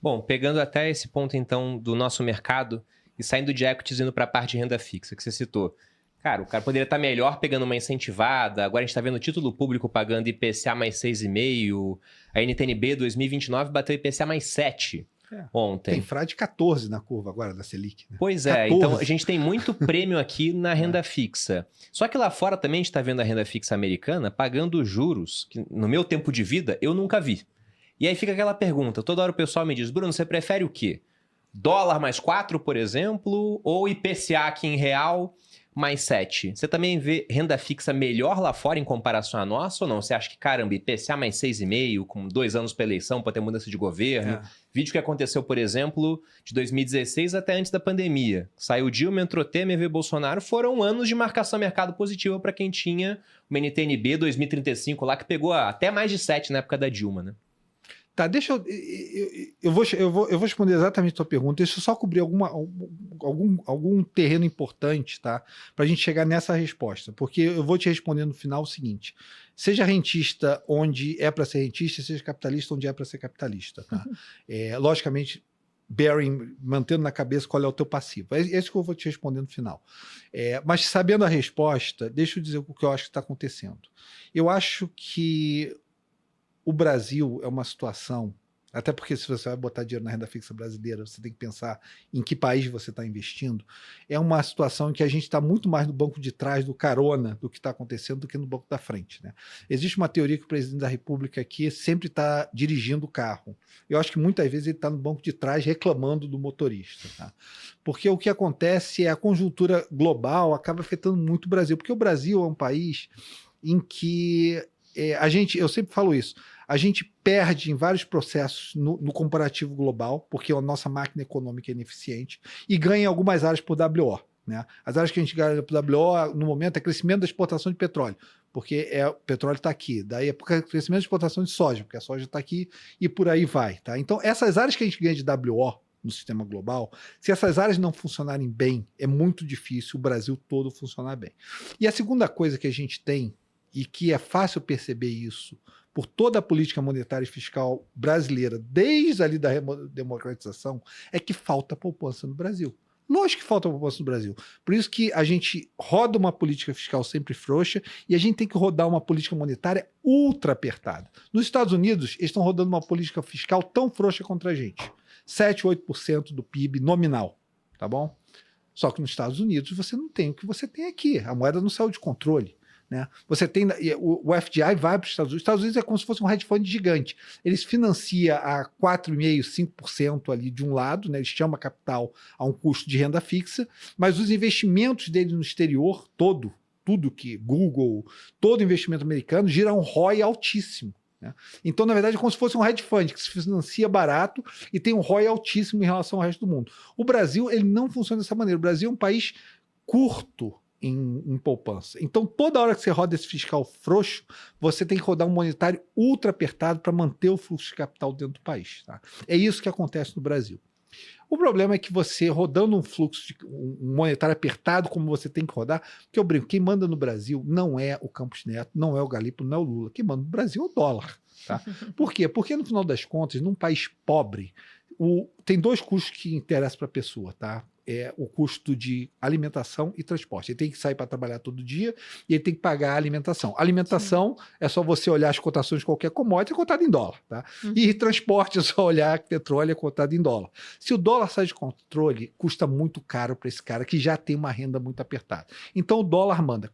Bom, pegando até esse ponto então do nosso mercado e saindo de equities indo para a parte de renda fixa que você citou. Cara, o cara poderia estar melhor pegando uma incentivada. Agora a gente está vendo o título público pagando IPCA mais 6,5. A NTNB 2029 bateu IPCA mais 7 Tem ontem. frade 14 na curva agora da Selic, né? Pois é, 14. então a gente tem muito prêmio aqui na renda fixa. Só que lá fora também a gente está vendo a renda fixa americana pagando juros que no meu tempo de vida eu nunca vi. E aí fica aquela pergunta, toda hora o pessoal me diz, Bruno, você prefere o quê? Dólar mais 4, por exemplo, ou IPCA aqui em real mais 7? Você também vê renda fixa melhor lá fora em comparação à nossa ou não? Você acha que, caramba, IPCA mais 6,5, com 2 anos para eleição, para ter mudança de governo? Vídeo que aconteceu, por exemplo, de 2016 até antes da pandemia. Saiu Dilma, entrou Temer, veio Bolsonaro, foram anos de marcação mercado positiva para quem tinha uma NTNB 2035 lá, que pegou até mais de 7 na época da Dilma, né? Tá, deixa eu vou responder exatamente a tua pergunta. Deixa eu só cobrir algum terreno importante, tá? Para a gente chegar nessa resposta. Porque eu vou te responder no final o seguinte: seja rentista onde é para ser rentista, seja capitalista onde é para ser capitalista, tá? Logicamente, mantendo na cabeça qual é o teu passivo. É isso que eu vou te responder no final. Mas sabendo a resposta, deixa eu dizer o que eu acho que está acontecendo. Eu acho que o Brasil é uma situação, até porque se você vai botar dinheiro na renda fixa brasileira, você tem que pensar em que país você está investindo, é uma situação em que a gente está muito mais no banco de trás do carona do que está acontecendo do que no banco da frente, né? Existe uma teoria que o presidente da República aqui sempre está dirigindo o carro. Eu acho que muitas vezes ele está no banco de trás reclamando do motorista, tá? Porque o que acontece é a conjuntura global acaba afetando muito o Brasil, porque o Brasil é um país em que eu sempre falo isso, a gente perde em vários processos no comparativo global, porque a nossa máquina econômica é ineficiente, e ganha em algumas áreas por WO. Né? As áreas que a gente ganha por WO, no momento, é crescimento da exportação de petróleo, porque o petróleo está aqui. Daí é crescimento da exportação de soja, porque a soja está aqui e por aí vai. Tá? Então, essas áreas que a gente ganha de WO no sistema global, se essas áreas não funcionarem bem, é muito difícil o Brasil todo funcionar bem. E a segunda coisa que a gente tem, e que é fácil perceber isso por toda a política monetária e fiscal brasileira, desde ali da democratização, é que falta poupança no Brasil. Lógico que falta poupança no Brasil. Por isso que a gente roda uma política fiscal sempre frouxa e a gente tem que rodar uma política monetária ultra apertada. Nos Estados Unidos, eles estão rodando uma política fiscal tão frouxa contra a gente. 7, 8% do PIB nominal, tá bom? Só que nos Estados Unidos você não tem o que você tem aqui. A moeda não saiu de controle. Né? Você tem o FDI vai para os Estados Unidos. Os Estados Unidos é como se fosse um hedge fund gigante. Eles financiam a 4,5%, 5% ali de um lado, né? Eles chamam capital a um custo de renda fixa, mas os investimentos deles no exterior, tudo que Google, todo investimento americano gira um ROI altíssimo. Né? Então, na verdade, é como se fosse um hedge fund que se financia barato e tem um ROI altíssimo em relação ao resto do mundo. O Brasil ele não funciona dessa maneira. O Brasil é um país curto em poupança. Então, toda hora que você roda esse fiscal frouxo, você tem que rodar um monetário ultra apertado para manter o fluxo de capital dentro do país. Tá? É isso que acontece no Brasil. O problema é que você, rodando um fluxo um monetário apertado como você tem que rodar, porque eu brinco, quem manda no Brasil não é o Campos Neto, não é o Galípolo, não é o Lula. Quem manda no Brasil é o dólar. Tá? Por quê? Porque, no final das contas, num país pobre, tem dois custos que interessam para a pessoa, tá? É o custo de alimentação e transporte. Ele tem que sair para trabalhar todo dia e ele tem que pagar a alimentação. Alimentação é só você olhar as cotações de qualquer commodity, é cotado em dólar. Tá? E transporte é só olhar que petróleo é cotado em dólar. Se o dólar sai de controle, custa muito caro para esse cara que já tem uma renda muito apertada. Então o dólar manda.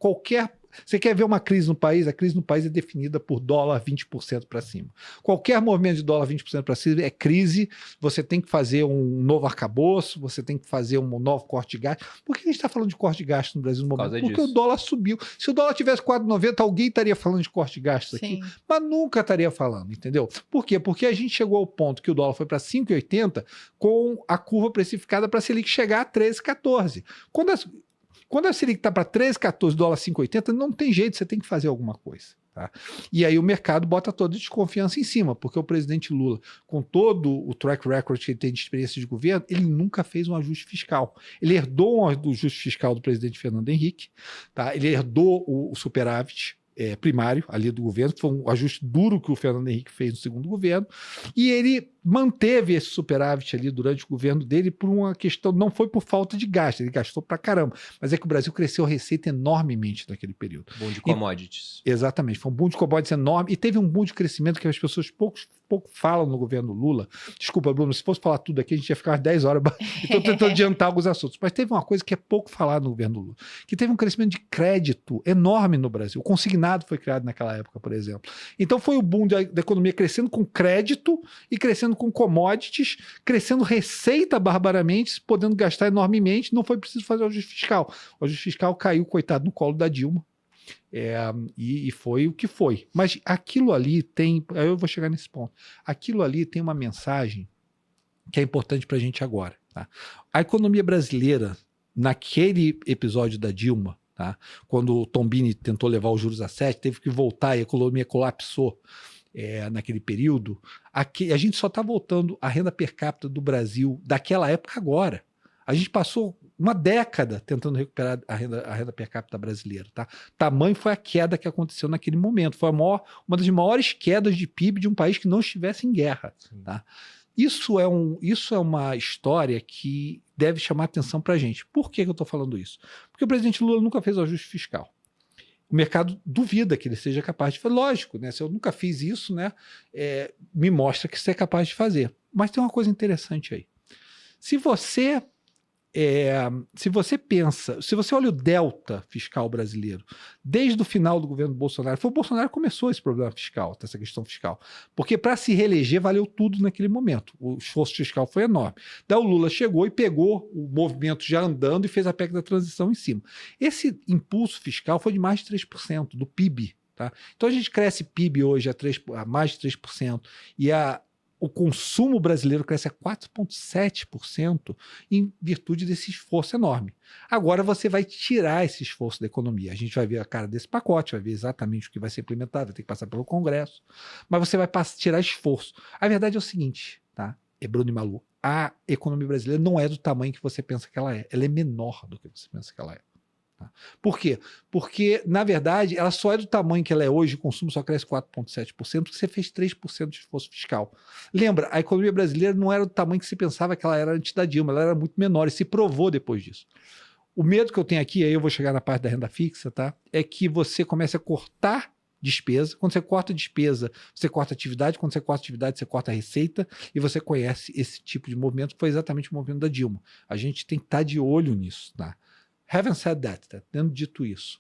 Você quer ver uma crise no país? A crise no país é definida por dólar 20% para cima. Qualquer movimento de dólar 20% para cima é crise, você tem que fazer um novo arcabouço, você tem que fazer um novo corte de gasto. Por que a gente está falando de corte de gasto no Brasil no momento? Porque o dólar subiu. Se o dólar tivesse 4,90, alguém estaria falando de corte de gastos aqui, mas nunca estaria falando, entendeu? Por quê? Porque a gente chegou ao ponto que o dólar foi para 5,80 com a curva precificada para a Selic chegar a 13,14. Quando a Selic está para 13, 14 dólares, 5,80, não tem jeito, você tem que fazer alguma coisa. Tá? E aí o mercado bota toda a desconfiança em cima, porque o presidente Lula, com todo o track record que ele tem de experiência de governo, ele nunca fez um ajuste fiscal. Ele herdou um ajuste fiscal do presidente Fernando Henrique, tá? Ele herdou o superávit, primário ali do governo, que foi um ajuste duro que o Fernando Henrique fez no segundo governo, e ele manteve esse superávit ali durante o governo dele por uma questão, não foi por falta de gasto, ele gastou pra caramba, mas é que o Brasil cresceu a receita enormemente naquele período. Boom de commodities. Exatamente, foi um boom de commodities enorme, e teve um boom de crescimento que as pessoas pouco falam no governo Lula. Desculpa, Bruno, se fosse falar tudo aqui, a gente ia ficar umas 10 horas, estou tentando adiantar alguns assuntos, mas teve uma coisa que é pouco falada no governo Lula, que teve um crescimento de crédito enorme no Brasil. O consignado foi criado naquela época, por exemplo. Então foi o boom da economia crescendo com crédito e crescendo com commodities, crescendo receita barbaramente, podendo gastar enormemente, não foi preciso fazer o ajuste fiscal. O ajuste fiscal caiu, coitado, no colo da Dilma. E foi o que foi. Mas aquilo ali tem... Eu vou chegar nesse ponto. Aquilo ali tem uma mensagem que é importante para a gente agora. Tá? A economia brasileira, naquele episódio da Dilma, tá? Quando o Tombini tentou levar os juros a 7, teve que voltar e a economia colapsou naquele período. Aqui, a gente só está voltando a renda per capita do Brasil daquela época agora. A gente passou uma década tentando recuperar a renda per capita brasileira. Tá? Tamanho foi a queda que aconteceu naquele momento. Foi uma das maiores quedas de PIB de um país que não estivesse em guerra. Tá? Isso é uma história que deve chamar atenção para a gente. Por que eu estou falando isso? Porque o presidente Lula nunca fez o ajuste fiscal. O mercado duvida que ele seja capaz de fazer. Lógico, né? Se eu nunca fiz isso, né, me mostra que você é capaz de fazer. Mas tem uma coisa interessante aí. Se você pensa, se você olha o delta fiscal brasileiro, desde o final do governo Bolsonaro, foi o Bolsonaro que começou esse problema fiscal, essa questão fiscal, porque para se reeleger valeu tudo naquele momento, o esforço fiscal foi enorme. Daí o Lula chegou e pegou o movimento já andando e fez a PEC da transição em cima. Esse impulso fiscal foi de mais de 3% do PIB. Tá? Então a gente cresce PIB hoje a mais de 3% e o consumo brasileiro cresce a 4,7% em virtude desse esforço enorme. Agora você vai tirar esse esforço da economia. A gente vai ver a cara desse pacote, vai ver exatamente o que vai ser implementado, vai ter que passar pelo Congresso, mas você vai tirar esforço. A verdade é o seguinte, tá? Bruno e Malu, a economia brasileira não é do tamanho que você pensa que ela é. Ela é menor do que você pensa que ela é. Por quê? Porque, na verdade, ela só é do tamanho que ela é hoje, o consumo só cresce 4,7%, porque você fez 3% de esforço fiscal. Lembra, a economia brasileira não era do tamanho que se pensava que ela era antes da Dilma, ela era muito menor e se provou depois disso. O medo que eu tenho aqui, aí eu vou chegar na parte da renda fixa, tá? É que você comece a cortar despesa. Quando você corta despesa, você corta atividade. Quando você corta atividade, você corta a receita. E você conhece esse tipo de movimento, que foi exatamente o movimento da Dilma. A gente tem que estar de olho nisso, tá? Having said that, tá? Tendo dito isso,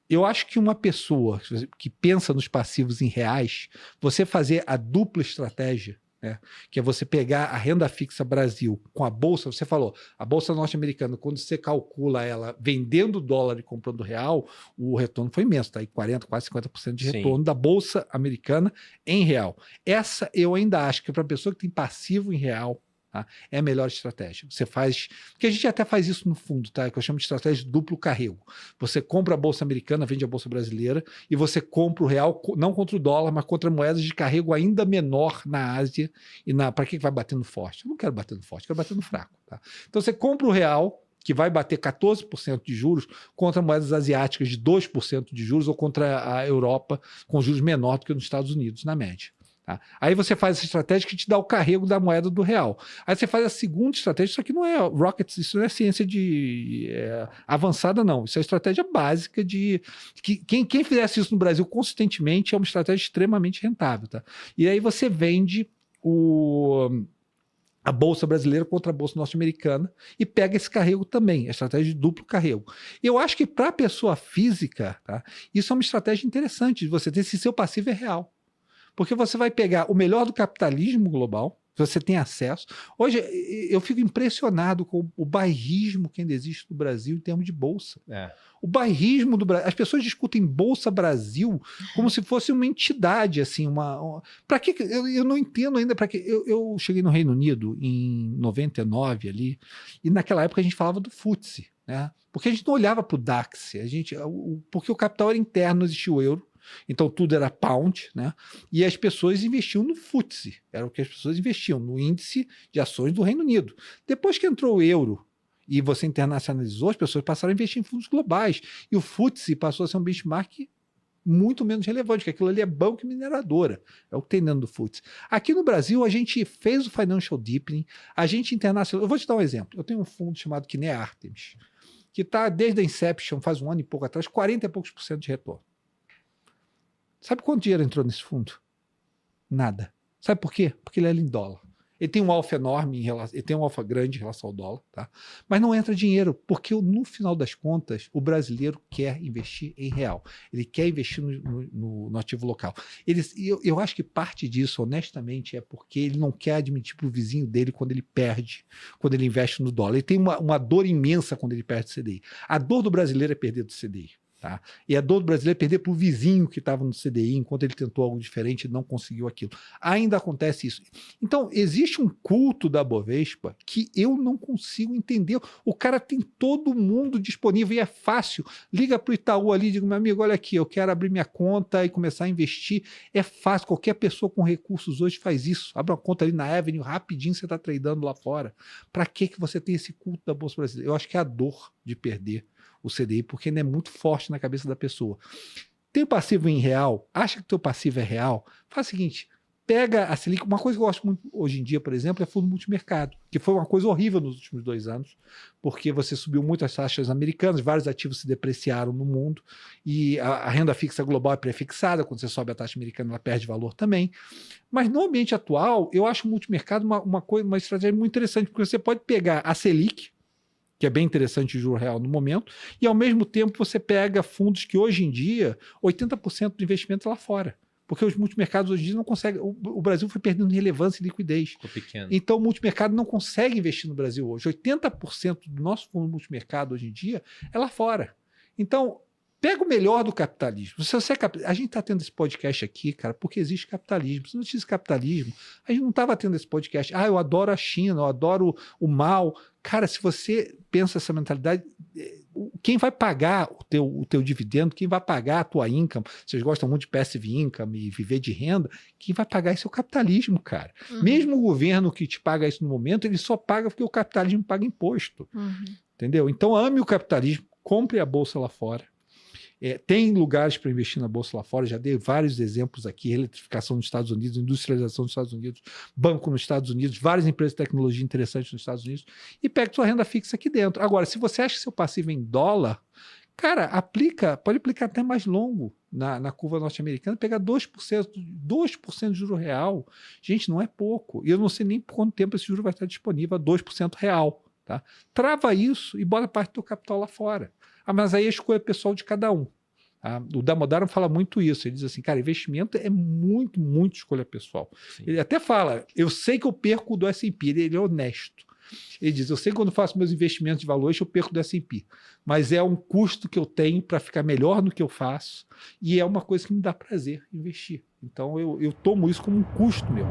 eu acho que uma pessoa que pensa nos passivos em reais, você fazer a dupla estratégia, né, que é você pegar a renda fixa Brasil com a bolsa, você falou, a bolsa norte-americana, quando você calcula ela vendendo dólar e comprando real, o retorno foi imenso, tá aí 40%, quase 50% de retorno. Sim. Da bolsa americana em real. Essa eu ainda acho que para a pessoa que tem passivo em real, tá, é a melhor estratégia. Você faz... Porque a gente até faz isso no fundo, tá? Que eu chamo de estratégia de duplo carrego. Você compra a bolsa americana, vende a bolsa brasileira, e você compra o real, não contra o dólar, mas contra moedas de carrego ainda menor na Ásia. E para que vai batendo forte? Eu não quero bater no forte, eu quero bater no fraco. Tá? Então você compra o real, que vai bater 14% de juros, contra moedas asiáticas de 2% de juros, ou contra a Europa com juros menor do que nos Estados Unidos, na média. Tá? Aí você faz essa estratégia que te dá o carrego da moeda do real. Aí você faz a segunda estratégia, isso aqui não é rocket, isso não é ciência avançada, não. Isso é estratégia básica de... Quem fizesse isso no Brasil consistentemente é uma estratégia extremamente rentável. Tá? E aí você vende a bolsa brasileira contra a bolsa norte-americana e pega esse carrego também, a estratégia de duplo carrego. Eu acho que para a pessoa física, tá, isso é uma estratégia interessante de você ter se seu passivo é real. Porque você vai pegar o melhor do capitalismo global, você tem acesso. Hoje eu fico impressionado com o bairrismo que ainda existe no Brasil em termos de bolsa. O bairrismo do Brasil. As pessoas discutem Bolsa Brasil como se fosse uma entidade, assim, para que eu não entendo ainda para que. Eu cheguei no Reino Unido em 99 ali, e naquela época a gente falava do FTSE, né? Porque a gente não olhava para o DAX, porque o capital era interno, não existia o euro. Então tudo era pound, né? E as pessoas investiam no FTSE, era o que as pessoas investiam, no índice de ações do Reino Unido. Depois que entrou o euro e você internacionalizou, as pessoas passaram a investir em fundos globais. E o FTSE passou a ser um benchmark muito menos relevante, porque aquilo ali é banco e mineradora. É o que tem dentro do FTSE. Aqui no Brasil, a gente fez o Financial Deepening, a gente internacionalizou. Eu vou te dar um exemplo. Eu tenho um fundo chamado Kinea Artemis, que está desde a Inception, faz 1 ano e pouco atrás, 40 e poucos % de retorno. Sabe quanto dinheiro entrou nesse fundo? Nada. Sabe por quê? Porque ele é em dólar. Ele tem um alfa enorme, ele tem um alfa grande em relação ao dólar, tá? Mas não entra dinheiro, porque no final das contas, o brasileiro quer investir em real. Ele quer investir no ativo local. Eu acho que parte disso, honestamente, é porque ele não quer admitir para o vizinho dele quando ele perde, quando ele investe no dólar. Ele tem uma dor imensa quando ele perde o CDI. A dor do brasileiro é perder do CDI. Tá? E a dor do brasileiro é perder para o vizinho que estava no CDI enquanto ele tentou algo diferente e não conseguiu aquilo. Ainda acontece isso. Então, existe um culto da Bovespa que eu não consigo entender. O cara tem todo mundo disponível e é fácil. Liga para o Itaú ali e diga, meu amigo, olha aqui, eu quero abrir minha conta e começar a investir. É fácil, qualquer pessoa com recursos hoje faz isso. Abre uma conta ali na Avenue, rapidinho você está tradando lá fora. Para que você tem esse culto da Bolsa Brasileira? Eu acho que é a dor de perder o CDI, porque ainda é muito forte na cabeça da pessoa. Tem o passivo em real, acha que o teu passivo é real, faz o seguinte, pega a Selic, uma coisa que eu gosto muito hoje em dia, por exemplo, é fundo multimercado, que foi uma coisa horrível nos últimos 2 anos, porque você subiu muito as taxas americanas, vários ativos se depreciaram no mundo, e a renda fixa global é prefixada, quando você sobe a taxa americana, ela perde valor também. Mas no ambiente atual, eu acho o multimercado uma estratégia muito interessante, porque você pode pegar a Selic, que é bem interessante o juro real no momento, e ao mesmo tempo você pega fundos que hoje em dia, 80% do investimento é lá fora. Porque os multimercados hoje em dia não conseguem. O Brasil foi perdendo relevância e liquidez. Ficou pequeno. Então o multimercado não consegue investir no Brasil hoje. 80% do nosso fundo multimercado hoje em dia é lá fora. Então, pega o melhor do capitalismo. Se você a gente está tendo esse podcast aqui, cara, porque existe capitalismo. Se não tivesse capitalismo, a gente não estava tendo esse podcast. Eu adoro a China, eu adoro o mal. Cara, se você pensa essa mentalidade, quem vai pagar o teu dividendo, quem vai pagar a tua income, vocês gostam muito de passive income e viver de renda, quem vai pagar isso é o capitalismo, cara. Uhum. Mesmo o governo que te paga isso no momento, ele só paga porque o capitalismo paga imposto. Uhum. Entendeu? Então ame o capitalismo, compre a bolsa lá fora. Tem lugares para investir na bolsa lá fora, já dei vários exemplos aqui, eletrificação nos Estados Unidos, industrialização nos Estados Unidos, banco nos Estados Unidos, várias empresas de tecnologia interessantes nos Estados Unidos, e pega sua renda fixa aqui dentro. Agora, se você acha que seu passivo é em dólar, cara, pode aplicar até mais longo na curva norte-americana, pegar 2% de juro real. Gente, não é pouco. E eu não sei nem por quanto tempo esse juro vai estar disponível a 2% real. Tá? Trava isso e bota parte do teu capital lá fora. Mas aí a escolha pessoal de cada um. Tá? O Damodaran fala muito isso. Ele diz assim, cara, investimento é muito, muito escolha pessoal. Sim. Ele até fala, eu sei que eu perco do S&P, ele é honesto. Ele diz, eu sei que quando faço meus investimentos de valores, eu perco do S&P. Mas é um custo que eu tenho para ficar melhor no que eu faço e é uma coisa que me dá prazer investir. Então eu tomo isso como um custo meu.